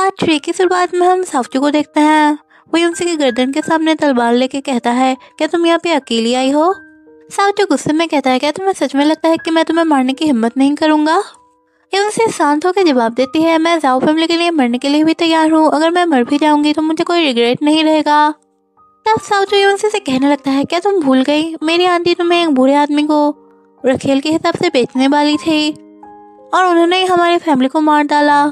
Part 3 की शुरुआत में हम सावचू को देखते हैं। वो युनसी की गर्दन के सामने तलवार लेके कहता है, क्या तुम यहाँ पे अकेली आई हो? सावचू गुस्से में कहता है, क्या तुम्हें सच में लगता है कि मैं तुम्हें मारने की हिम्मत नहीं करूंगा? युनसी शांत होकर जवाब देती है, मैं जाओ फैमिली के लिए मरने के लिए भी तैयार हूँ। अगर मैं मर भी जाऊंगी तो मुझे कोई रिग्रेट नहीं रहेगा। तब सावचू युनसी से कहने लगता है, क्या तुम भूल गई मेरी आंटी तुम्हें एक बुरे आदमी को रखेल के हिसाब से बेचने वाली थी और उन्होंने ही हमारी फैमिली को मार डाला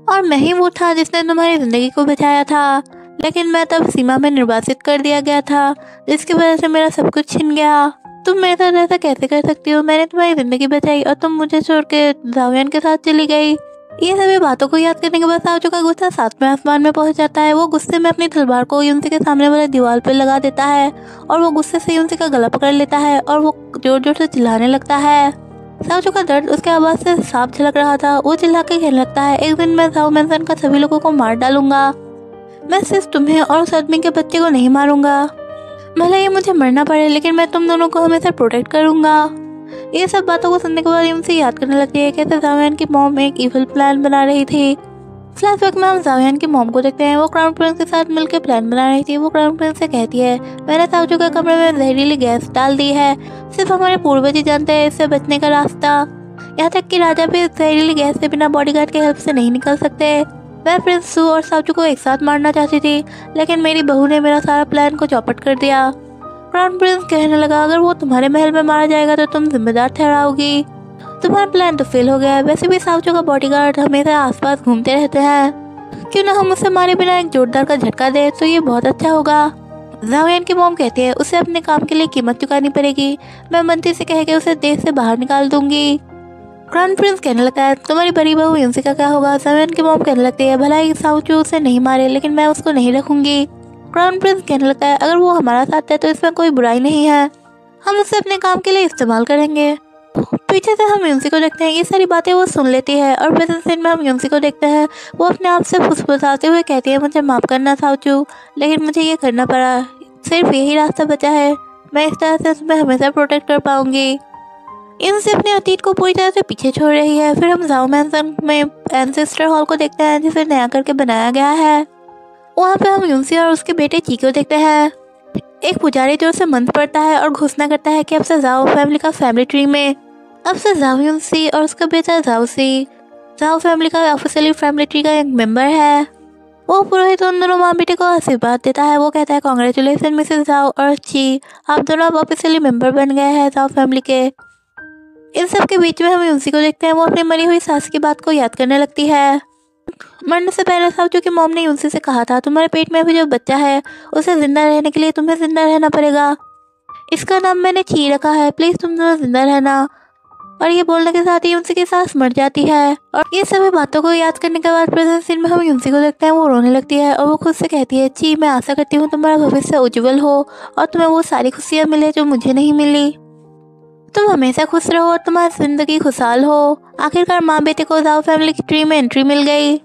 और मैं ही वो था जिसने तुम्हारी जिंदगी को बचाया था। लेकिन मैं तब सीमा में निर्वासित कर दिया गया था, जिसकी वजह से मेरा सब कुछ छिन गया। तुम मेरे साथ ऐसा कैसे कर सकती हो? मैंने तुम्हारी जिंदगी बचाई और तुम मुझे छोड़ के जाओयान के साथ चली गई। ये सभी बातों को याद करने के बाद सावचू का गुस्सा सातवें आसमान में पहुंच जाता है। वो गुस्से में अपनी तलवार को युनसी के सामने वाले दीवार पर लगा देता है और वो गुस्से से युनसी का गला पकड़ लेता है और वो जोर जोर से चिल्लाने लगता है। सावचू का दर्द उसके आवाज से साफ झलक रहा था। वो चिल्ला के कहने लगता है, एक दिन मैं जाओ मैंसन का सभी लोगों को मार डालूंगा। मैं सिर्फ तुम्हें और उस आदमी के बच्चे को नहीं मारूंगा। भले ही मुझे मरना पड़े, लेकिन मैं तुम दोनों को हमेशा प्रोटेक्ट करूंगा। ये सब बातों को सुनने के बाद युनसी याद करने लगती है कैसे जाओयान की मॉम एक इविल प्लान बना रही थी। फ्लैशबैक में हम जाओयान की मॉम को देखते हैं। वो क्राउन प्रिंस के साथ मिलकर प्लान बना रही थी। वो क्राउन प्रिंस से कहती है, मैंने सावचू के कमरे में जहरीली गैस डाल दी है। सिर्फ हमारे पूर्वज ही जानते हैं इससे बचने का रास्ता। यहाँ तक कि राजा भी जहरीली गैस से बिना बॉडीगार्ड के हेल्प से नहीं निकल सकते। मैं प्रिंस सू और सावचू को एक साथ मारना चाहती थी, लेकिन मेरी बहू ने मेरा सारा प्लान को चौपट कर दिया। क्राउन प्रिंस कहने लगा, अगर वो तुम्हारे महल में मारा जाएगा तो तुम जिम्मेदार ठहराओगी। तुम्हारा प्लान तो फेल हो गया है। वैसे भी सावचू का बॉडीगार्ड हमेशा आसपास घूमते रहते हैं। क्यों ना हम उसे मारे बिना एक जोरदार का झटका दे तो ये बहुत अच्छा होगा। जाओयान की मॉम कहती है, उसे अपने काम के लिए कीमत चुकानी पड़ेगी। मैं मंत्री से कह के उसे देश से बाहर निकाल दूंगी। क्राउन प्रिंस कहने लगता है, तुम्हारी बड़ी बहू युनसी का क्या होगा? जाओयान की मॉम कहने लगती है, भला ही सावचू उसे नहीं मारे, लेकिन मैं उसको नहीं रखूंगी। क्राउन प्रिंस कहने लगता है, अगर वो हमारा साथ है तो इसमें कोई बुराई नहीं है। हम उसे अपने काम के लिए इस्तेमाल करेंगे। पीछे से हम युनसी को देखते हैं। ये सारी बातें वो सुन लेती है और प्रेजेंट सीन में हम युनसी को देखते हैं। वो अपने आप से फुसफुसाते हुए कहती है, मुझे माफ करना सावचू, लेकिन मुझे ये करना पड़ा। सिर्फ यही रास्ता बचा है। मैं इस तरह से तुम्हें हमेशा प्रोटेक्ट कर पाऊंगी। युनसी अपने अतीत को पूरी तरह से पीछे छोड़ रही है। फिर हम जाओ मैंसन में एंसेस्टर हॉल को देखते हैं, जिसे नया करके बनाया गया है। वहाँ पे हम युनसी और उसके बेटे ची को देखते हैं। एक पुजारी जो उसे मंत्र पड़ता है और घोषणा करता है कि अब से जाओ फैमिली का फैमिली ट्री में अब से जाओ युनसी और उसका बेटा जाओसी जाओ फैमिली का ऑफिशियली फैमिली ट्री का एक मेंबर है। वो पुरोहित उन दोनों माँ बेटे को आशीर्वाद देता है। वो कहता है, कांग्रेचुलेसन मिसेस जाओ और ची, आप दोनों अब ऑफिशियली मेंबर बन गए हैं जाओ फैमिली के। इन सब के बीच में हम युनसी को देखते हैं। वो अपनी मरी हुई सास की बात को याद करने लगती है। मरने से पहले सावचू की मॉम ने युनसी से कहा था, तुम्हारे पेट में अभी जो बच्चा है उसे जिंदा रहने के लिए तुम्हें जिंदा रहना पड़ेगा। इसका नाम मैंने ची रखा है, प्लीज तुम दोनों जिंदा रहना। और ये बोलने के साथ ही युनसी की सांस मर जाती है। और ये सभी बातों को याद करने के बाद प्रेजेंट सीन में हम युनसी को देखते हैं। वो रोने लगती है और वो खुद से कहती है, ची मैं आशा करती हूँ तुम्हारा भविष्य उज्जवल हो और तुम्हें वो सारी खुशियाँ मिले जो मुझे नहीं मिली। तुम हमेशा खुश रहो और तुम्हारी जिंदगी खुशहाल हो। आखिरकार माँ बेटे को जाओ फैमिली की ट्री में एंट्री मिल गई।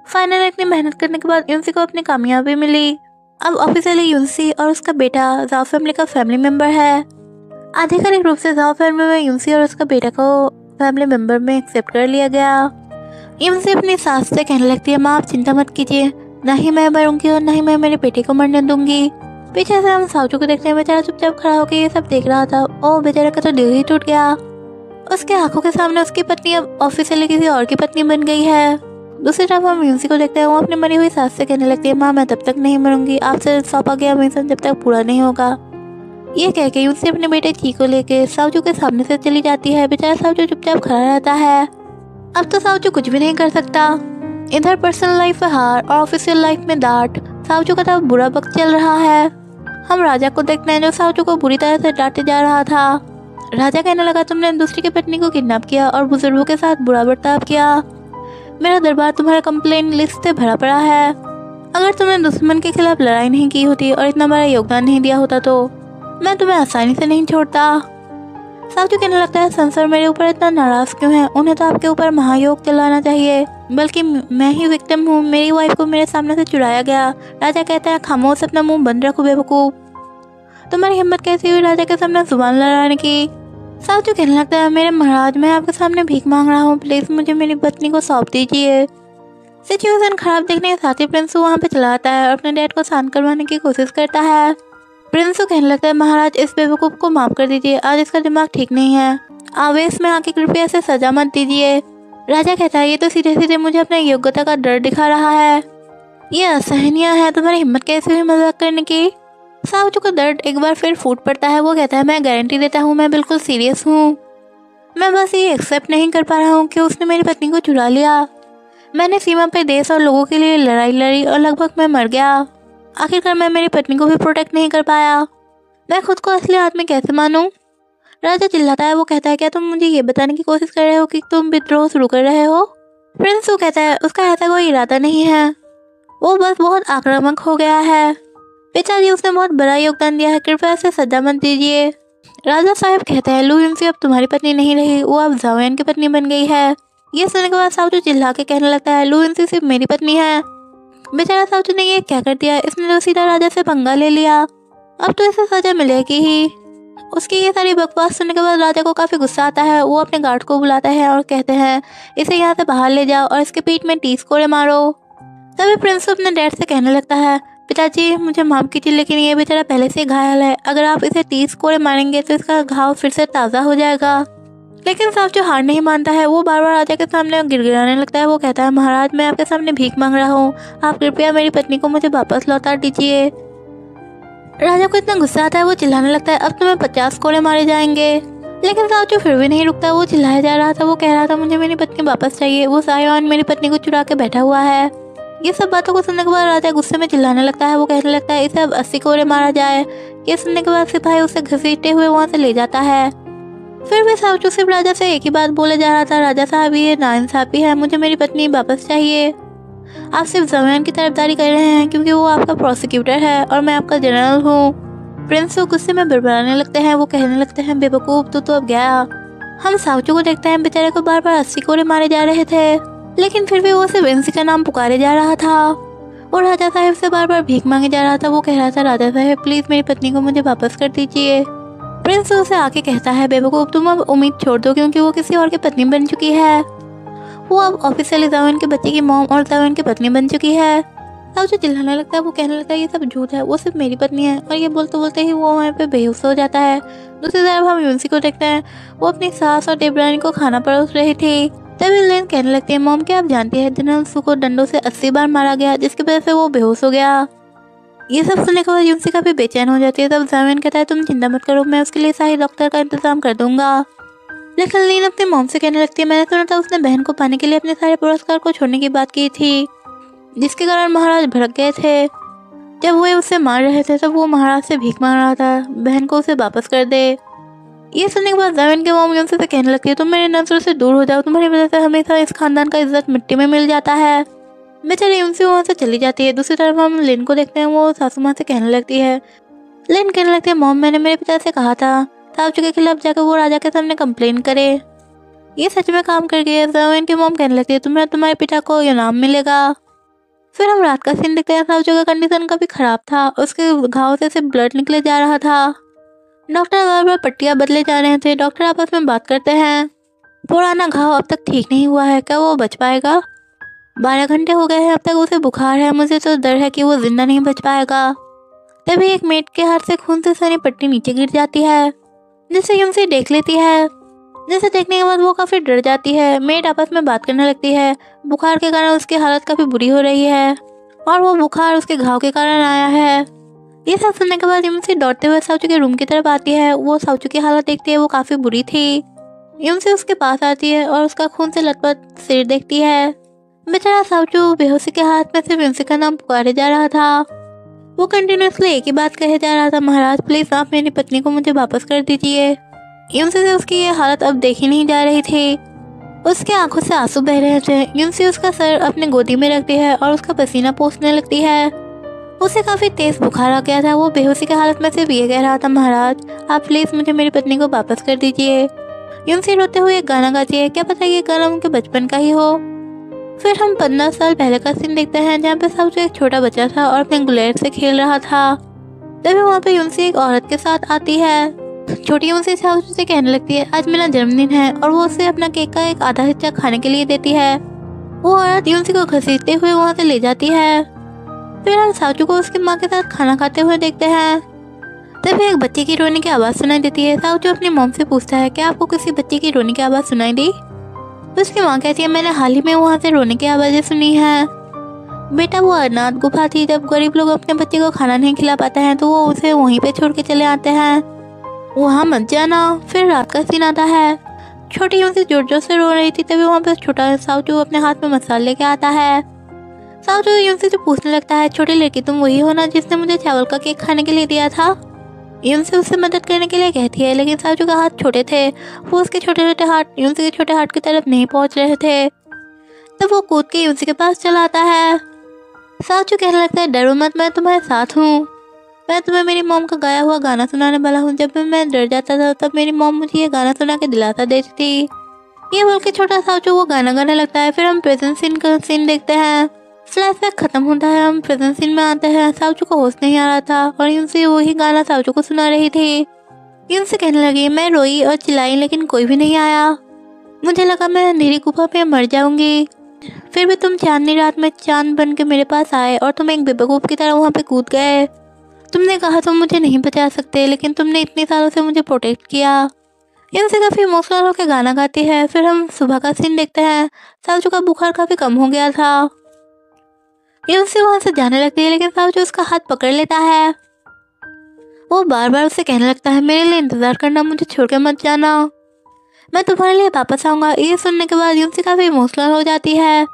फाइनली इतनी मेहनत करने के बाद युनसी को अपनी कामयाबी मिली। अब ऑफिशियली युनसी और उसका बेटा जाओ फैमिली का फैमिली मेंबर है। आधिकारिक रूप से जाओ फैमिली में युनसी और उसका बेटा को फैमिली मेंबर में एक्सेप्ट कर लिया गया। युनसी अपनी सास से कहने लगती है, माँ आप चिंता मत कीजिए, ना ही मैं मरूंगी और ना ही मैं मेरे बेटे को मरने दूंगी। पीछे से हम सावचू को देखते हैं। बेचारा चुपचाप खड़ा होकर ये सब देख रहा था। ओ बेचारा का तो दिल ही टूट गया। उसके आंखों के सामने उसकी पत्नी अब ऑफिशियली किसी और की पत्नी बन गई है। दूसरी तरफ हम युनसी को देखते हैं। वो अपनी मरी हुई सास से कहने लगती है, माँ मैं तब तक नहीं मरूंगी, आपसे सौंपा गया मिशन जब तक पूरा नहीं होगा। ये कह के युनसी अपने बेटे ची को लेके सावचू के सामने से चली जाती है। बेचारा सावचू चुपचाप खड़ा रहता है। अब तो सावचू कुछ भी नहीं कर सकता। इधर पर्सनल लाइफ में हार और ऑफिशियल लाइफ में डांट। सावचू का तो बुरा वक्त चल रहा है। हम राजा को देखते हैं जो सावचू को बुरी तरह से डांटे जा रहा था। राजा कहने लगा, तुमने दूसरी की पत्नी को किडनैप किया और बुजुर्गों के साथ बुरा बर्ताव किया। मेरा दरबार तुम्हारे कंप्लेन लिस्ट से भरा पड़ा है। अगर तुमने दुश्मन के खिलाफ लड़ाई नहीं की होती और इतना बड़ा योगदान नहीं दिया होता तो मैं तुम्हें आसानी से नहीं छोड़ता। सावचू कहने लगता है, संसर मेरे ऊपर इतना नाराज क्यों है? उन्हें तो आपके ऊपर महायोग चलाना चाहिए, बल्कि मैं ही विक्टिम हूँ। मेरी वाइफ को मेरे सामने से चुराया गया। राजा कहता है, खामोश अपना मुंह बंद रखो बेवकूफ। तुम्हारी हिम्मत कैसी हुई राजा के सामने जुबान लड़ाने की? सावचू कहने लगता है, मेरे महाराज मैं आपके सामने भीख मांग रहा हूँ, प्लीज मुझे मेरी पत्नी को सौंप दीजिए। सिचुएशन खराब देखने के साथ ही प्रिंसू वहाँ पे चला आता है और अपने डैड को शांत करवाने की कोशिश करता है। प्रिंसू कहने लगता है, महाराज इस बेवकूफ़ को माफ कर दीजिए, आज इसका दिमाग ठीक नहीं है, आवेश में आके कृपया इसे सजा मत दीजिए। राजा कहता है, ये तो सीधे सीधे मुझे अपने योग्यता का डर दिखा रहा है, ये असहनीय है, तुम्हारी हिम्मत कैसे हुई मजाक करने की। सावचू का दर्द एक बार फिर फूट पड़ता है। वो कहता है, मैं गारंटी देता हूँ मैं बिल्कुल सीरियस हूँ, मैं बस ये एक्सेप्ट नहीं कर पा रहा हूँ कि उसने मेरी पत्नी को चुरा लिया। मैंने सीमा पे देश और लोगों के लिए लड़ाई लड़ी और लगभग मैं मर गया। आखिरकार मैं मेरी पत्नी को भी प्रोटेक्ट नहीं कर पाया। मैं खुद को असली आदमी कैसे मानूं? राजा चिल्लाता है। वो कहता है, क्या तुम मुझे ये बताने की कोशिश कर रहे हो कि तुम विद्रोह शुरू कर रहे हो? प्रिंसू कहता है, उसका ऐसा कोई इरादा नहीं है, वो बस बहुत आक्रामक हो गया है। पिताजी, उसने बहुत बड़ा योगदान दिया है, कृपया उसे सजा मत दीजिए। राजा साहब कहते हैं, लू युनसी अब तुम्हारी पत्नी नहीं रही, वो अब जाओयन की पत्नी बन गई है। ये सुनने के बाद सावचू चिल्ला के कहने लगता है, लू युनसी सिर्फ मेरी पत्नी है। बेचारा सावचू ने ये क्या कर दिया, इसने तो सीधा राजा से पंगा ले लिया, अब तो इसे सजा मिलेगी ही। उसकी ये सारी बकवास सुनने के बाद राजा को काफ़ी गुस्सा आता है। वो अपने गार्ड को बुलाता है और कहते हैं, इसे यहाँ से बाहर ले जाओ और इसके पीठ में 30 कोड़े मारो। तभी प्रिंस अपने डैड से कहने लगता है, पिताजी मुझे माफ़ कीजिए, लेकिन ये बेचारा पहले से घायल है, अगर आप इसे 30 कोड़े मारेंगे तो इसका घाव फिर से ताज़ा हो जाएगा। लेकिन सावचू हार नहीं मानता है, वो बार बार राजा के सामने गिड़गिड़ाने लगता है। वो कहता है, महाराज मैं आपके सामने भीख मांग रहा हूँ, आप कृपया मेरी पत्नी को मुझे वापस लौटा दीजिए। राजा को इतना गुस्सा आता है, वो चिल्लाने लगता है, अब तुम्हें 50 कोड़े मारे जाएंगे। लेकिन सावचू फिर भी नहीं रुकता, वो चिल्लाया जा रहा था। वो कह रहा था, मुझे मेरी पत्नी वापस चाहिए, वो सायोन मेरी पत्नी को चुरा के बैठा हुआ है। ये सब बातों को सुनने के बाद राजा गुस्से में चिल्लाने लगता है। वो कहने लगता है, इसे अब 80 कोड़े मारा जाए। ये सुनने के बाद सिपाही उसे घसीटते हुए वहाँ से ले जाता है। फिर भी सावचू सिर्फ राजा से एक ही बात बोले जा रहा था, राजा साहब ये नाइंसाफी है, मुझे मेरी पत्नी वापस चाहिए। आप सिर्फ जाओयन की तरफदारी कर रहे हैं क्योंकि वो आपका प्रोसिक्यूटर है और मैं आपका जनरल हूँ। प्रिंस गुस्से में बड़बड़ाने लगते हैं। वो कहने लगते हैं, बेवकूफ़ तू तो अब गया। हम सावचू को देखते हैं, बेचारे को बार बार 80 कोड़े मारे जा रहे थे, लेकिन फिर भी वो सिर्फ विंसी का नाम पुकारे जा रहा था और राजा साहब से बार बार भीख मांगे जा रहा था। वो कह रहा था, राजा साहब प्लीज़ मेरी पत्नी को मुझे वापस कर दीजिए। प्रिंस उसे आके कहता है, बेवकूफ़ तुम अब उम्मीद छोड़ दो क्योंकि वो किसी और की पत्नी बन चुकी है, वो अब ऑफिशियली जाओयन के बच्चे की मॉम और जाओयन की पत्नी बन चुकी है। अब जो चिल्लाने लगता है, वो कहने लगता है, ये सब झूठ है, वो सिर्फ मेरी पत्नी है। और ये बोलते बोलते ही वो वहाँ पे बेहोश हो जाता है। दूसरी तरफ हम युनसी को देखते हैं, वो अपनी सास और देवरानी को खाना परोस रही थी। तभी लेन कहने लगती है, मॉम क्या आप जानती है जनरल सू को डंडों से 80 बार मारा गया, जिसकी वजह से वो बेहोश हो गया। ये सब सुनने के बाद युनसी काफ़ी बेचैन हो जाती है। तब जाओयन कहता है, तुम चिंता मत करो, मैं उसके लिए सही डॉक्टर का इंतजाम कर दूंगा। लेकिन लीन अपनी मॉम से कहने लगती है, मैंने सुना था उसने बहन को पाने के लिए अपने सारे पुरस्कार को छोड़ने की बात की थी, जिसके कारण महाराज भड़क गए थे। जब वो उसे मार रहे थे तब वो महाराज से भीख मांग रहा था, बहन को उसे वापस कर दे। ये सुनने के बाद जाओयन की मॉम युनसी से कहने लगती है, तुम मेरी नजरों से दूर हो जाओ, तुम्हारी वजह से हमेशा इस खानदान का इज्जत मिट्टी में मिल जाता है। बेचारी युनसी वहाँ से चली जाती है। दूसरी तरफ हम लिन को देखते हैं, वो सासू माँ से कहने लगती है, लिन कहने लगती है, मॉम मैंने मेरे पिता से कहा था सावचू के खिलाफ जाकर वो राजा के सामने कंप्लेन करे, ये सच में काम कर गया। जाओयन की मॉम कहने लगती है, तुम्हें तुम्हारे पिता को इनाम मिलेगा। फिर हम रात का सीन देखते हैं। सावचू का कंडीशन काफ़ी ख़राब था, उसके घाव से सिर्फ ब्लड निकले जा रहा था। डॉक्टर बार बार पट्टियाँ बदले जा रहे थे। डॉक्टर आपस में बात करते हैं, पुराना घाव अब तक ठीक नहीं हुआ है, क्या वो बच पाएगा? 12 घंटे हो गए हैं, अब तक उसे बुखार है, मुझे तो डर है कि वो जिंदा नहीं बच पाएगा। तभी एक मेट के हाथ से खून से सनी पट्टी नीचे गिर जाती है, जिसे युनसी देख लेती है। जिसे देखने के बाद वो काफ़ी डर जाती है। मेट आपस में बात करने लगती है, बुखार के कारण उसकी हालत काफ़ी बुरी हो रही है और वो बुखार उसके घाव के कारण आया है। ये सब सुनने के बाद युनसी दौड़ते हुए सावचू के रूम की तरफ आती है। वो सावचू की हालत देखती है, वो काफ़ी बुरी थी। युनसी उसके पास आती है और उसका खून से लथपथ सिर देखती है। बेचारा सावचू बेहोशी के हाथ में सिर्फ युनसी का नाम पुकारे जा रहा था। वो कंटिन्यूसली एक ही बात कहे जा रहा था, महाराज प्लीज़ आप मेरी पत्नी को मुझे वापस कर दीजिए। युनसी से उसकी ये हालत अब देखी नहीं जा रही थी, उसके आंखों से आंसू बह रहे थे। युनसी उसका सर अपने गोदी में रखती है और उसका पसीना पोंछने लगती है। उसे काफ़ी तेज़ बुखार आ गया था। वो बेहोशी की हालत में सिर्फ ये कह रहा था, महाराज आप प्लीज़ मुझे मेरी पत्नी को वापस कर दीजिए। युनसी रोते हुए एक गाना गाती है, क्या पता ये गाना उनके बचपन का ही हो। फिर हम 15 साल पहले का सीन देखते हैं, जहाँ पे सावचू एक छोटा बच्चा था और अपने गुलेट से खेल रहा था। तभी वहाँ पे युनसी एक औरत के साथ आती है। छोटी युनसी सावचू से कहने लगती है, आज मेरा जन्मदिन है, और वो उसे अपना केक का एक आधा हिस्सा खाने के लिए देती है। वो औरत यूंसी को घसीटते हुए वहाँ से ले जाती है। फिर हम सावचू को उसकी माँ के साथ खाना खाते हुए देखते हैं। तभी एक बच्चे की रोने की आवाज़ सुनाई देती है। सावचू अपनी मॉम से पूछता है, क्या आपको किसी बच्चे की रोने की आवाज़ सुनाई दी? तो उसकी माँ कहती है, मैंने हाल ही में वहाँ से रोने की आवाज़ें सुनी है। बेटा, वो अनाथ गुफा थी। जब गरीब लोग अपने बच्चे को खाना नहीं खिला पाते हैं तो वो उसे वहीं पे छोड़ के चले आते हैं। वहाँ मत जाना। फिर रात का सीन आता है। छोटी यूं से जोर जोर से रो रही थी। तभी वहाँ पे छोटा सावचू अपने हाथ में मसाला लेके आता है। सावचू यूं से पूछने लगता है, छोटी लड़की तुम वही हो ना जिसने मुझे चावल का केक खाने के लिए दिया था? यूं से उससे मदद करने के लिए कहती है, लेकिन सावचू का हाथ छोटे थे। वो उसके छोटे छोटे हाथ यूं के छोटे हाथ की तरफ नहीं पहुँच रहे थे। तब वो कूद के यूं के पास चला आता है। सावचू कहने लगता है, डरो मत, मैं तुम्हारे साथ हूँ। मैं तुम्हें मेरी मॉम का गाया हुआ गाना सुनाने वाला हूँ। जब मैं डर जाता था तब मेरी मॉम मुझे ये गाना सुना के दिलासा देती थी। ये बोल के छोटा सावचू वो गाना गाने लगता है। फिर हम प्रेजेंट सीन का सीन देखते हैं। फ्लैशबैक खत्म होता है, हम प्रेजेंट सीन में आते हैं। सावचू को होश नहीं आ रहा था और यूंसी वही गाना सावचू को सुना रही थी। यूंसी कहने लगी, मैं रोई और चिल्लाई लेकिन कोई भी नहीं आया। मुझे लगा मैं अंधेरी गुफा में मर जाऊंगी। फिर भी तुम चांदनी रात में चांद बन के मेरे पास आए और तुम एक बेवकूफ़ की तरह वहाँ पे कूद गए। तुमने कहा तुम मुझे नहीं बचा सकते, लेकिन तुमने इतने सालों से मुझे प्रोटेक्ट किया। इनसे काफ़ी इमोशनल होकर गाना गाती है। फिर हम सुबह का सीन देखते हैं। सावचू का बुखार काफ़ी कम हो गया था। ये उससे वहाँ से जाने लगती है, लेकिन सावचू उसका हाथ पकड़ लेता है। वो बार बार उससे कहने लगता है, मेरे लिए इंतज़ार करना, मुझे छोड़ के मत जाना, मैं तुम्हारे लिए वापस आऊँगा। ये सुनने के बाद यूंसी काफ़ी इमोशनल हो जाती है,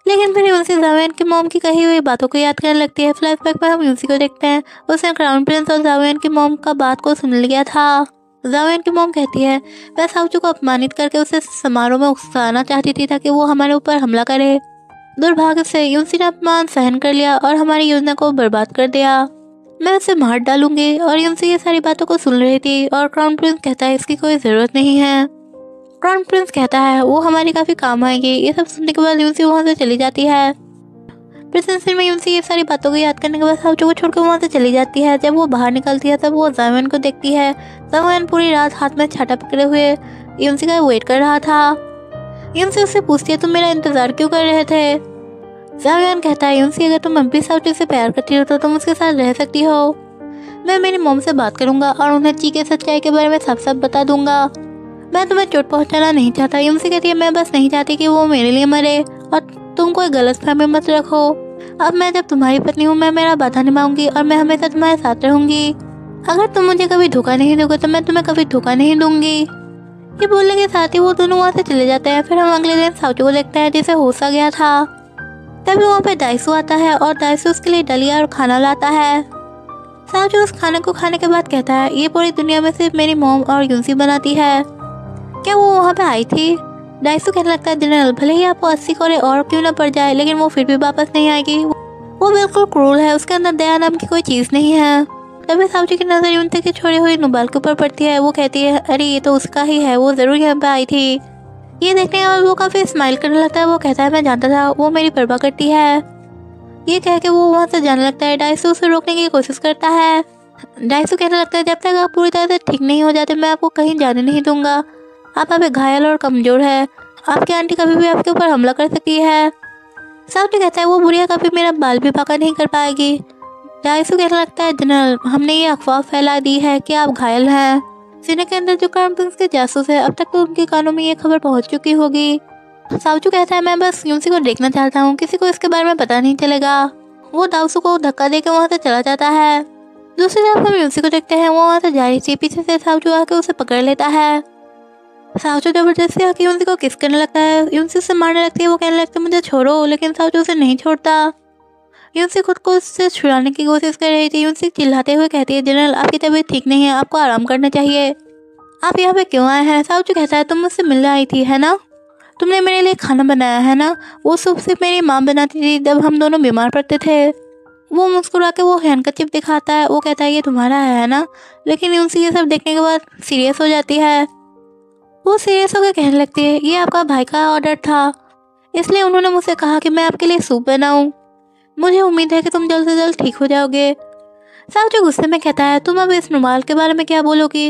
लेकिन फिर यूंसी जावेन की मॉम की कही हुई बातों को याद करने लगती है। फ्लैशबैक में हम यूंसी को देखते हैं। उसने क्राउन प्रिंस और जावेन की मॉम का बात को सुन लिया था। जावेन की मॉम कहती है, मैं सावचू को अपमानित करके उसे समारोह में उकसाना चाहती थी ताकि वो हमारे ऊपर हमला करे। दुर्भाग्य से यूंसी ने अपमान सहन कर लिया और हमारी योजना को बर्बाद कर दिया। मैं उसे मार डालूंगी। और यूंसी ये सारी बातों को सुन रही थी और क्राउन प्रिंस कहता है, इसकी कोई ज़रूरत नहीं है। क्राउन प्रिंस कहता है, वो हमारी काफ़ी काम आएगी। ये सब सुनने के बाद यूंसी वहाँ से चली जाती है। प्रेजेंट सीन में यूंसी ये सारी बातों को याद करने के बाद सावचू को छोड़कर वहाँ से चली जाती है। जब वो बाहर निकलती है तब वो जावेन को देखती है। जावेन पूरी रात हाथ में छाता पकड़े हुए यूंसी का वेट कर रहा था। यूंसी उससे पूछती है, तुम मेरा इंतजार क्यों कर रहे थे? जावेन कहता है, यूंसी अगर तुम अब भी सावचू से प्यार करती हो तो तुम उसके साथ रह सकती हो। मैं मेरी मॉम से बात करूंगा और उन्हें ची के सच्चाई के बारे में साफ साफ बता दूंगा। मैं तुम्हें चोट पहुंचाना नहीं चाहता। यूंसी कहती है, मैं बस नहीं चाहती कि वो मेरे लिए मरे और तुम कोई गलतफहमी मत रखो। अब मैं जब तुम्हारी पत्नी हूँ, मैं मेरा वादा निभाऊंगी और मैं हमेशा तुम्हारे साथ रहूंगी। अगर तुम मुझे कभी धोखा नहीं दोगे तो मैं तुम्हें कभी धोखा नहीं दूंगी। ये बोलने के साथ ही वो दोनों वहाँ से चले जाते हैं। फिर हम अगले दिन सावचू को देखते हैं जिसे होश आ गया था। तभी वहाँ पे दाइसू आता है और दाइसू उसके लिए दलिया और खाना लाता है। सावचू उस खाने को खाने के बाद कहता है, ये पूरी दुनिया में सिर्फ मेरी मॉम और यूंसी बनाती है। क्या वो वहाँ पे आई थी? दाइसू कहने लगता है, जनरल भले ही आपको 80 कोरे और क्यों ना पड़ जाए, लेकिन वो फिर भी वापस नहीं आएगी। वो बिल्कुल क्रूर है, उसके अंदर दया नाम की कोई चीज़ नहीं है। तभी सावचू की नज़र यूंसी की छोड़ी हुई नुबाल के ऊपर पड़ती है। वो कहती है, अरे ये तो उसका ही है, वो ज़रूर यहाँ पे आई थी। ये देखने के बाद वो काफ़ी स्माइल करने लगता है। वो कहता है, मैं जानता था वो मेरी परवाह करती है। ये कह के वो वहाँ से जाने लगता है। दाइसू उसे रोकने की कोशिश करता है। दाइसू कहने लगता है, जब तक आप पूरी तरह से ठीक नहीं हो जाते मैं आपको कहीं जाने नहीं दूंगा। आप अभी घायल और कमज़ोर है, आपकी आंटी कभी भी आपके ऊपर हमला कर सकती है। सावचू कहता है, वो बुढ़िया कभी मेरा बाल भी पाका नहीं कर पाएगी। दाइसू कहने लगता है, जनरल हमने ये अफवाह फैला दी है कि आप घायल हैं। सीने के अंदर जो क्राउन प्रिंस के जासूस है, अब तक तो उनके कानों में ये खबर पहुंच चुकी होगी। सावचू कहता है, मैं बस यूंसी को देखना चाहता हूँ, किसी को इसके बारे में पता नहीं चलेगा। वो दाइसू को धक्का देकर वहाँ से चला जाता है। दूसरी तरफ हम यूंसी को देखते हैं। वो वहाँ से जा रही थी, पीछे से सावचू आके उसे पकड़ लेता है। सावचू जबरदस्ती आके यूंसी को किस करने लगता है। यूंसी उसे मारने लगती है। वो कहने लगती है, मुझे छोड़ो, लेकिन सावचू उसे नहीं छोड़ता। यूंसी खुद को उससे छुड़ाने की कोशिश कर रही थी। यूंसी चिल्लाते हुए कहती है, जनरल आपकी तबीयत ठीक नहीं है, आपको आराम करना चाहिए। आप यहाँ पे क्यों आए हैं? सावचू कहता है, तुम मुझसे मिलने आई थी है ना, तुमने मेरे लिए खाना बनाया है ना। वो सूप सिर्फ मेरी माँ बनाती थी जब हम दोनों बीमार पड़ते थे। वो मुस्कुरा के वो हैंडकरचिप दिखाता है। वो कहता है, ये तुम्हारा है ना। लेकिन यूंसी ये सब देखने के बाद सीरियस हो जाती है। वो सीरियस होकर कहने लगती है, ये आपका भाई का ऑर्डर था, इसलिए उन्होंने मुझसे कहा कि मैं आपके लिए सूप बनाऊं। मुझे उम्मीद है कि तुम जल्द से जल्द ठीक हो जाओगे। सावचू गुस्से में कहता है, तुम अब इस रुमाल के बारे में क्या बोलोगी?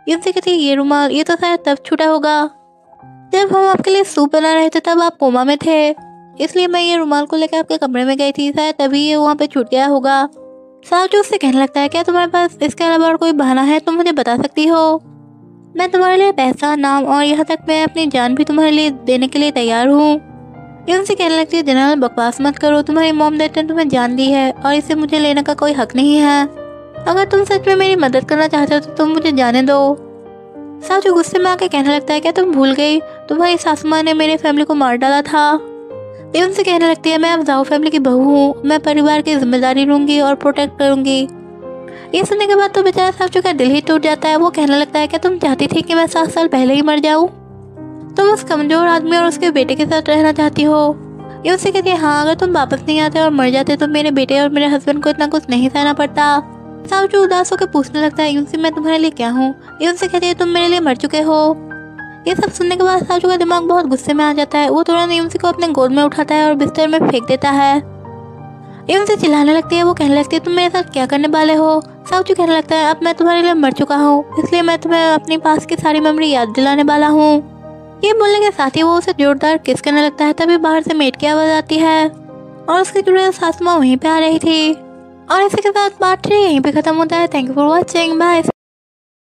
यूंसी कहती है, ये रुमाल ये तो शायद तब छूटा होगा जब हम आपके लिए सूप बना रहे थे, तब आप कोमा में थे। इसलिए मैं ये रुमाल को लेकर आपके कमरे में गई थी, शायद तभी ये वहाँ पे छूट गया होगा। सावजू उससे कहने लगता है, क्या तुम्हारे पास इसके अलावा और कोई बहाना है? तुम मुझे बता सकती हो। मैं तुम्हारे लिए पैसा, नाम और यहाँ तक मैं अपनी जान भी तुम्हारे लिए देने के लिए तैयार हूँ। ये उनसे कहने लगती है, जनरल बकवास मत करो, तुम्हारी मॉम डैड ने तुम्हें जान दी है और इसे मुझे लेने का कोई हक नहीं है। अगर तुम सच में मेरी मदद करना चाहते हो तो तुम मुझे जाने दो। सावजू गुस्से में आके कहने लगता है, क्या तुम भूल गई? तुम्हारी सासू माँ ने मेरे फैमिली को मार डाला था। ये उनसे कहने लगती है, मैं अब जाओ फैमिली की बहू हूँ, मैं परिवार की जिम्मेदारी लूंगी और प्रोटेक्ट करूंगी। ये सुनने के बाद तो बेचारा सावजू का दिल ही टूट जाता है। वो कहने लगता है, क्या तुम चाहती थी कि मैं 7 साल पहले ही मर जाऊँ? तुम उस कमजोर आदमी और उसके बेटे के साथ रहना चाहती हो? ये उससे कहती है, हाँ, अगर तुम वापस नहीं आते और मर जाते तो मेरे बेटे और मेरे हस्बैंड को इतना कुछ नहीं सहना पड़ता। सावजू उदास होकर पूछने लगता है, यूनसी मैं तुम्हारे लिए क्या हूँ? ये उनसे कहती है, तुम मेरे लिए मर चुके हो। ये सब सुनने के बाद सावजू का दिमाग बहुत गुस्से में आ जाता है। वो तुरंत यूनसी को अपने गोद में उठाता है और बिस्तर में फेंक देता है। ये उनसे चिल्लाने लगती है। वो कहने लगती है, तुम मेरे साथ क्या करने वाले हो? सावजू कहने लगता है, अब मैं तुम्हारे लिए मर चुका हूँ, इसलिए मैं तुम्हें अपनी पास की सारी मेमोरी याद दिलाने वाला हूँ। ये बोलने के साथ ही वो उसे जोरदार किस करने लगता है। तभी बाहर से मेड की आवाज आती है और उसकी जुड़े सासू माँ वहीं पे आ रही थी। और इसी के साथ पार्ट 3 यहीं पे खत्म होता है। Thank you for watching, bye.